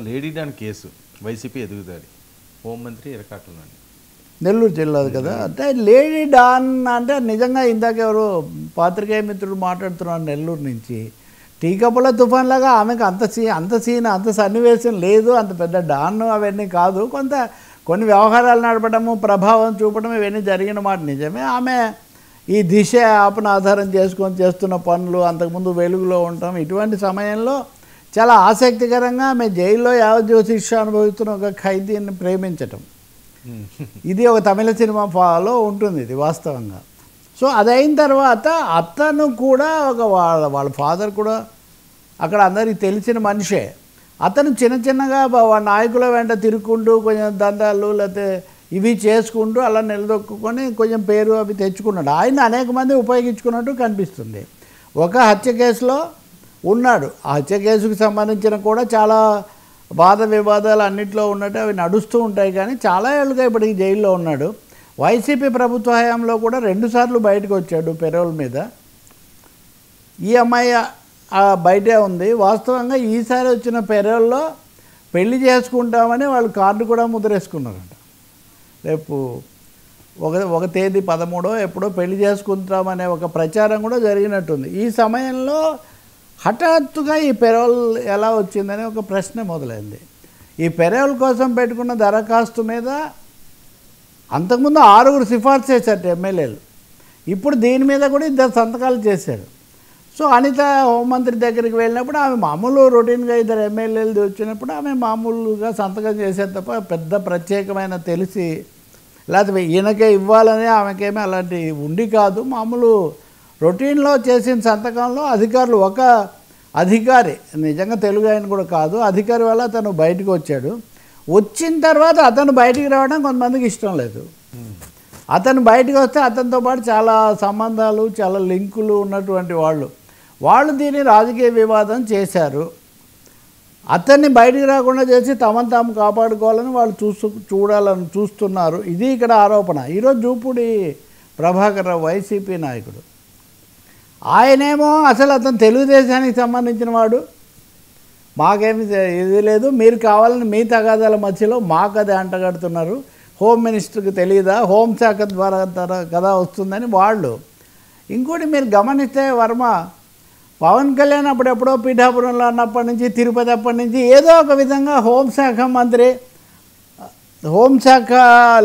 Lady don case YCP ఎదుగుదాడి హోంమంత్రి ఇరకాటంలోని నెల్లూరు జిల్లాది కదా. అంటే లేడీ డాన్ అంటే నిజంగా ఇందాక ఎవరు పాత్రికేయ మిత్రుడు మాట్లాడుతున్నాడు నెల్లూరు నుంచి. టీకప్పుల తుఫాన్ లాగా ఆమెకు అంత సన్నివేశం లేదు, అంత పెద్ద డాన్ అవన్నీ కాదు. కొన్ని వ్యవహారాలు నడపడము, ప్రభావం చూపడం ఇవన్నీ జరిగిన మాట నిజమే. ఆమె ఈ దిశ యాప్ను ఆధారం చేసుకొని చేస్తున్న పనులు, అంతకుముందు వెలుగులో ఉండటం, ఇటువంటి సమయంలో చాలా ఆసక్తికరంగా ఆమె జైల్లో యావజ్జీవ శిక్ష అనుభవిస్తున్న ఒక ఖైదీని ప్రేమించటం, ఇది ఒక తమిళ సినిమా ఫాలో ఉంటుంది ఇది వాస్తవంగా. సో అదైన తర్వాత అతను కూడా వాళ్ళ ఫాదర్ కూడా అక్కడ అందరికీ తెలిసిన మనిషే. అతను చిన్నగా నాయకుల వెంట తిరుగుకుంటూ కొంచెం దందాలు లేకపోతే ఇవి చేసుకుంటూ అలా నిలదొక్కుని కొంచెం పేరు అవి తెచ్చుకున్నాడు. ఆయన అనేక మంది ఉపయోగించుకున్నట్టు కనిపిస్తుంది. ఒక హత్య కేసులో ఉన్నాడు. ఆ హత్య కేసుకు సంబంధించిన కూడా చాలా వాద వివాదాలు అన్నింటిలో ఉన్నట్టు అవి నడుస్తూ ఉంటాయి. కానీ చాలా ఏళ్ళుగా ఇప్పటికి జైల్లో ఉన్నాడు. వైసీపీ ప్రభుత్వ హయాంలో కూడా 2 సార్లు బయటకు వచ్చాడు పెరోల్ మీద. ఈ అమ్మాయి బయటే ఉంది. వాస్తవంగా ఈసారి వచ్చిన పెరోల్లో పెళ్లి చేసుకుంటామని వాళ్ళు కార్డు కూడా ముద్రేసుకున్నారంట. రేపు ఒక తేదీ 13 ఎప్పుడో పెళ్లి చేసుకుంటామనే ఒక ప్రచారం కూడా జరిగినట్టుంది. ఈ సమయంలో హఠాత్తుగా ఈ పెరోల్ ఎలా వచ్చిందనే ఒక ప్రశ్న మొదలైంది. ఈ పెరోల్ కోసం పెట్టుకున్న దరఖాస్తు మీద అంతకుముందు 6 సిఫార్సు చేశారు ఎమ్మెల్యేలు. ఇప్పుడు దీని మీద కూడా 2 సంతకాలు చేశారు. సో అనిత హోంమంత్రి దగ్గరికి వెళ్ళినప్పుడు ఆమె మామూలు రొటీన్గా 2 ఎమ్మెల్యేలు వచ్చినప్పుడు ఆమె మామూలుగా సంతకం చేసేది తప్ప పెద్ద ప్రత్యేకమైన తెలిసి లేకపోతే ఈయనకే ఇవ్వాలని ఆమెకేమీ అలాంటి ఉండి కాదు. మామూలు రొటీన్లో చేసిన సంతకంలో అధికారులు ఒక అధికారి, నిజంగా తెలుగు ఆయన కూడా కాదు, అధికారి వల్ల అతను బయటకు వచ్చాడు. వచ్చిన తర్వాత అతను బయటికి రావడం కొంతమందికి ఇష్టం లేదు. అతను బయటకు వస్తే అతనితో పాటు చాలా సంబంధాలు, చాలా లింకులు ఉన్నటువంటి వాళ్ళు దీన్ని రాజకీయ వివాదం చేశారు. అతన్ని బయటికి రాకుండా చేసి తమను తాము కాపాడుకోవాలని వాళ్ళు చూడాలని చూస్తున్నారు. ఇది ఇక్కడ ఆరోపణ. ఈరోజు జూపూడి ప్రభాకర్ రావు వైసీపీ నాయకుడు, ఆయనేమో అసలు అతను తెలుగుదేశానికి సంబంధించిన వాడు, మాకేమి ఇది లేదు, మీరు కావాలని మీ తగాదాల మధ్యలో మాకు అది అంటగడుతున్నారు, హోమ్ మినిస్టర్కి తెలియదా, హోంశాఖ ద్వారా కదా వస్తుందని వాళ్ళు. ఇంకోటి మీరు గమనిస్తే వర్మ, పవన్ కళ్యాణ్ అప్పుడెప్పుడో పీఠాపురంలో ఉన్నప్పటి నుంచి, తిరుపతి అప్పటి నుంచి ఏదో ఒక విధంగా హోంశాఖ మంత్రి, హోంశాఖ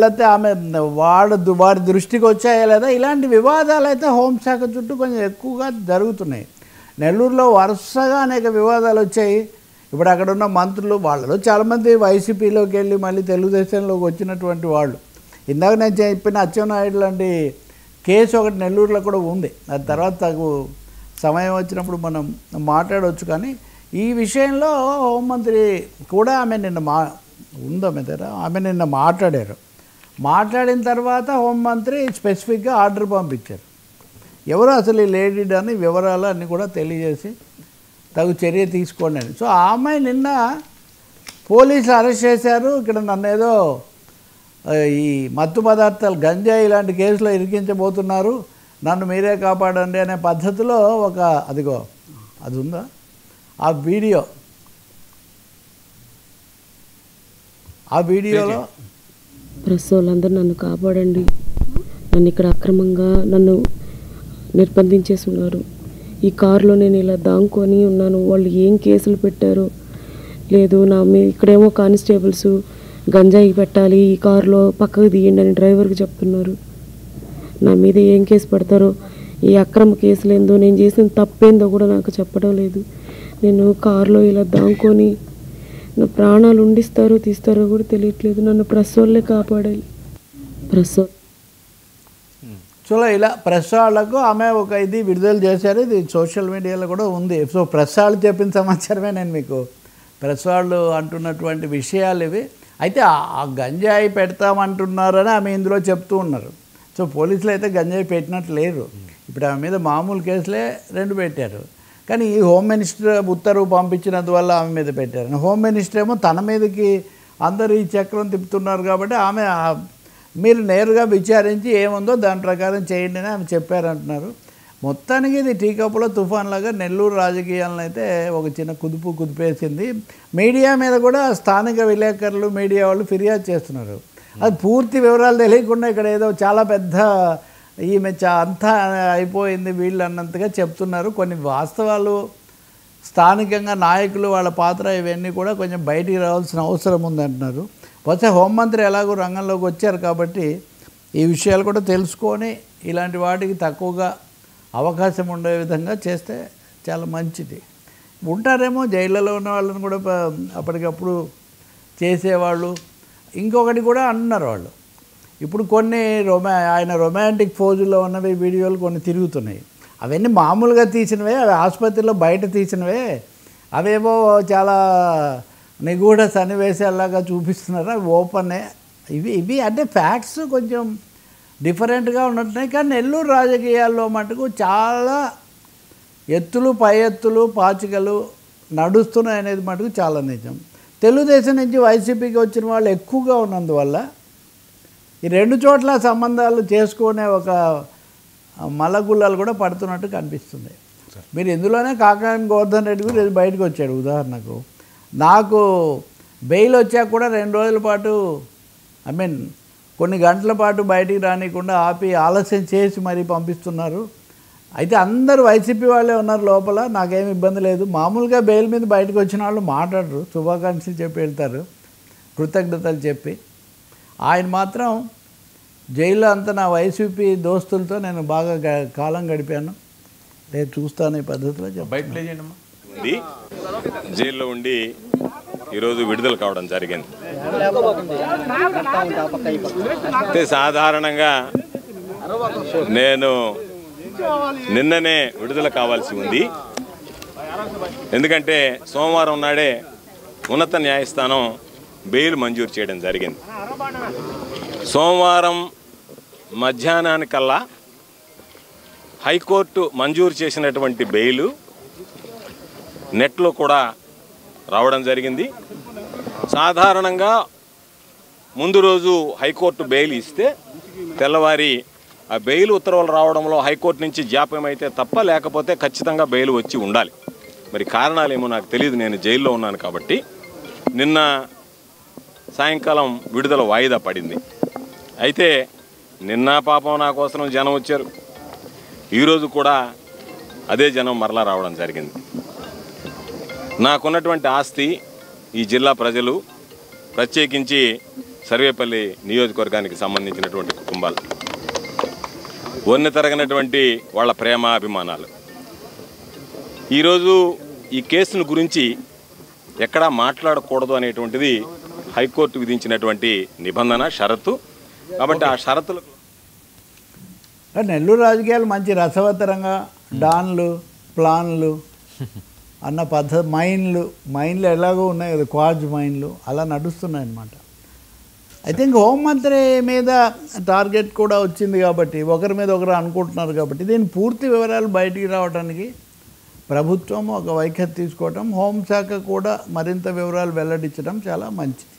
లేకపోతే ఆమె వాడి దృష్టికి వచ్చాయా లేదా, ఇలాంటి వివాదాలు అయితే హోంశాఖ చుట్టూ కొంచెం ఎక్కువగా జరుగుతున్నాయి. నెల్లూరులో వరుసగా అనేక వివాదాలు వచ్చాయి. ఇప్పుడు అక్కడ ఉన్న మంత్రులు వాళ్ళలో చాలామంది వైసీపీలోకి వెళ్ళి మళ్ళీ తెలుగుదేశంలోకి వచ్చినటువంటి వాళ్ళు. ఇందాక నేను చెప్పిన అచ్చెన్నాయుడు లాంటి కేసు ఒకటి నెల్లూరులో కూడా ఉంది. అది తర్వాత తగు సమయం వచ్చినప్పుడు మనం మాట్లాడవచ్చు. కానీ ఈ విషయంలో హోంమంత్రి కూడా ఆమె నిన్న మాట్లాడారు. మాట్లాడిన తర్వాత హోంమంత్రి స్పెసిఫిక్గా ఆర్డర్ పంపించారు. ఎవరు అసలు ఈ లేడీ అని వివరాలు అన్నీ కూడా తెలియజేసి తగు చర్య తీసుకోండి అని. సో ఆ అమ్మాయి నిన్న పోలీసులు అరెస్ట్ చేశారు. ఇక్కడ నన్ను ఏదో ఈ మత్తు పదార్థాలు, గంజాయి ఇలాంటి కేసులో ఇరికించబోతున్నారు, నన్ను మీరే కాపాడండి అనే పద్ధతిలో అదిగో అది ఉందా ఆ వీడియోలో ప్రెస్ వాళ్ళందరూ నన్ను కాపాడండి, నన్ను ఇక్కడ అక్రమంగా నన్ను నిర్బంధించేసి ఉన్నారు, ఈ కారులో నేను ఇలా దాంకొని ఉన్నాను, వాళ్ళు ఏం కేసులు పెట్టారు లేదు, ఇక్కడేమో కానిస్టేబుల్స్ గంజాయి పెట్టాలి, ఈ కారులో పక్కకు తీయండి అని డ్రైవర్కి చెప్తున్నారు, నా మీద ఏం కేసు పెడతారో, ఈ అక్రమ కేసులు ఏందో, నేను చేసిన తప్పేందో కూడా నాకు చెప్పడం లేదు, నేను కారులో ఇలా దాంకొని నా ప్రాణాలు ఉండిస్తారో తీస్తారో కూడా తెలియట్లేదు, నన్ను ప్రెస్ వాళ్ళే కాపాడాలి. సో ఇలా ప్రెస్ వాళ్ళకు ఆమె ఒక ఇది విడుదల చేశారు. ఇది సోషల్ మీడియాలో కూడా ఉంది. సో ప్రెస్ వాళ్ళు చెప్పిన సమాచారమే నేను మీకు, ప్రెస్ వాళ్ళు అంటున్నటువంటి విషయాలు ఇవి. అయితే ఆ గంజాయి పెడతామంటున్నారని ఆమె ఇందులో చెప్తూ ఉన్నారు. సో పోలీసులు అయితే గంజాయి పెట్టినట్టు లేరు. ఇప్పుడు ఆమె మీద మామూలు కేసులే 2 పెట్టారు. కానీ ఈ హోమ్ మినిస్టర్ ఉత్తర్వు పంపించినందువల్ల ఆమె మీద పెట్టారు. హోమ్ మినిస్టర్ ఏమో తన మీదకి అందరూ ఈ చక్రం తిప్పుతున్నారు కాబట్టి ఆమె మీరు నేరుగా విచారించి ఏముందో దాని ప్రకారం చేయండి అని ఆమె చెప్పారంటున్నారు. మొత్తానికి ఇది టీ కప్పుల తుఫాన్ లాగా నెల్లూరు రాజకీయాలను అయితే ఒక చిన్న కుదిపేసింది. మీడియా మీద కూడా స్థానిక విలేకరులు మీడియా వాళ్ళు ఫిర్యాదు చేస్తున్నారు. అది పూర్తి వివరాలు తెలియకుండా ఇక్కడ ఏదో చాలా పెద్ద ఈమె అంతా అయిపోయింది వీళ్ళు అన్నంతగా చెప్తున్నారు. కొన్ని వాస్తవాలు స్థానికంగా నాయకులు వాళ్ళ పాత్ర ఇవన్నీ కూడా కొంచెం బయటికి రావాల్సిన అవసరం ఉందంటున్నారు. బహుశా హోంమంత్రి ఎలాగో రంగంలోకి వచ్చారు కాబట్టి ఈ విషయాలు కూడా తెలుసుకొని ఇలాంటి వాటికి తక్కువగా అవకాశం ఉండే విధంగా చేస్తే చాలా మంచిది. ఉంటారేమో జైళ్ళలో ఉన్న వాళ్ళని కూడా అప్పటికప్పుడు చేసేవాళ్ళు. ఇంకొకటి కూడా అంటున్నారు వాళ్ళు, ఇప్పుడు కొన్ని ఆయన రొమాంటిక్ ఫోజుల్లో ఉన్నవి వీడియోలు కొన్ని తిరుగుతున్నాయి. అవన్నీ మామూలుగా తీసినవే, అవి ఆసుపత్రిలో బయట తీసినవే. అవేవో చాలా నిగూఢ సన్నివేశాలాగా చూపిస్తున్నారు. అవి ఓపెనే. ఇవి అంటే ఫ్యాక్ట్స్ కొంచెం డిఫరెంట్గా ఉన్నట్టున్నాయి. కానీ నెల్లూరు రాజకీయాల్లో మటుకు చాలా ఎత్తులు పై ఎత్తులు పాచికలు నడుస్తున్నాయి అనేది మటుకు చాలా నిజం. తెలుగుదేశం నుంచి వైసీపీకి వచ్చిన వాళ్ళు ఎక్కువగా ఉన్నందువల్ల ఈ రెండు చోట్ల సంబంధాలు చేసుకునే ఒక మల్లగుల్లాలు కూడా పడుతున్నట్టు కనిపిస్తుంది. మీరు ఇందులోనే కాకాని గోవర్ధన్ రెడ్డి కూడా బయటకు వచ్చాడు. ఉదాహరణకు నాకు బెయిల్ వచ్చాక కూడా 2 రోజుల పాటు కొన్ని గంటల పాటు బయటికి రానికుండా ఆపి ఆలస్యం చేసి మరీ పంపిస్తున్నారు. అయితే అందరూ వైసీపీ వాళ్ళే ఉన్నారు లోపల, నాకేమి ఇబ్బంది లేదు. మామూలుగా బెయిల్ మీద బయటకు వచ్చిన వాళ్ళు మాట్లాడరు, శుభాకాంక్షలు చెప్పి వెళ్తారు, కృతజ్ఞతలు చెప్పి. ఆయన మాత్రం జైల్లో అంతా నా వైసీపీ దోస్తులతో నేను బాగా కాలం గడిపాను, నేను చూస్తాను ఈ పద్ధతిలో చెప్పి జైల్లో ఉండి ఈరోజు విడుదల కావడం జరిగింది. అయితే సాధారణంగా నేను నిన్ననే విడుదల కావాల్సి ఉంది. ఎందుకంటే సోమవారం నాడే ఉన్నత న్యాయస్థానం బెయిల్ మంజూరు చేయడం జరిగింది. సోమవారం మధ్యాహ్నానికల్లా హైకోర్టు మంజూరు చేసినటువంటి బెయిల్ నెట్లో కూడా రావడం జరిగింది. సాధారణంగా ముందు రోజు హైకోర్టు బెయిల్ ఇస్తే తెల్లవారి ఆ బెయిల్ ఉత్తర్వులు రావడంలో హైకోర్టు నుంచి జాప్యం అయితే తప్ప, లేకపోతే ఖచ్చితంగా బెయిల్ వచ్చి ఉండాలి. మరి కారణాలేమో నాకు తెలియదు, నేను జైల్లో ఉన్నాను కాబట్టి. నిన్న సాయంకాలం విడుదల వాయిదా పడింది. అయితే నిన్న పాపం నా కోసం జనం వచ్చారు, ఈరోజు కూడా అదే జనం మరలా రావడం జరిగింది. నాకున్నటువంటి ఆస్తి ఈ జిల్లా ప్రజలు, ప్రత్యేకించి సర్వేపల్లి నియోజకవర్గానికి సంబంధించినటువంటి కుటుంబాలు, వన్నె తరగనటువంటి వాళ్ళ ప్రేమ అభిమానాలు. ఈరోజు ఈ కేసును గురించి ఎక్కడా మాట్లాడకూడదు అనేటువంటిది హైకోర్టు విధించినటువంటి నిబంధన, షరతు. కాబట్టి ఆ షరతులు నెల్లూరు రాజకీయాలు మంచి రసవత్తరంగా డాన్లు ప్లాన్లు అన్న పద్ధతి, మైన్లు ఎలాగో ఉన్నాయి కదా, క్వాజ్ మైన్లు అలా నడుస్తున్నాయి అన్నమాట. ఐ థింక్ హోంమంత్రి మీద టార్గెట్ కూడా వచ్చింది కాబట్టి, ఒకరి మీద ఒకరు అనుకుంటున్నారు కాబట్టి, దీని పూర్తి వివరాలు బయటికి రావడానికి ప్రభుత్వం ఒక వైఖరి తీసుకోవటం, హోంశాఖ కూడా మరింత వివరాలు వెల్లడించడం చాలా మంచిది.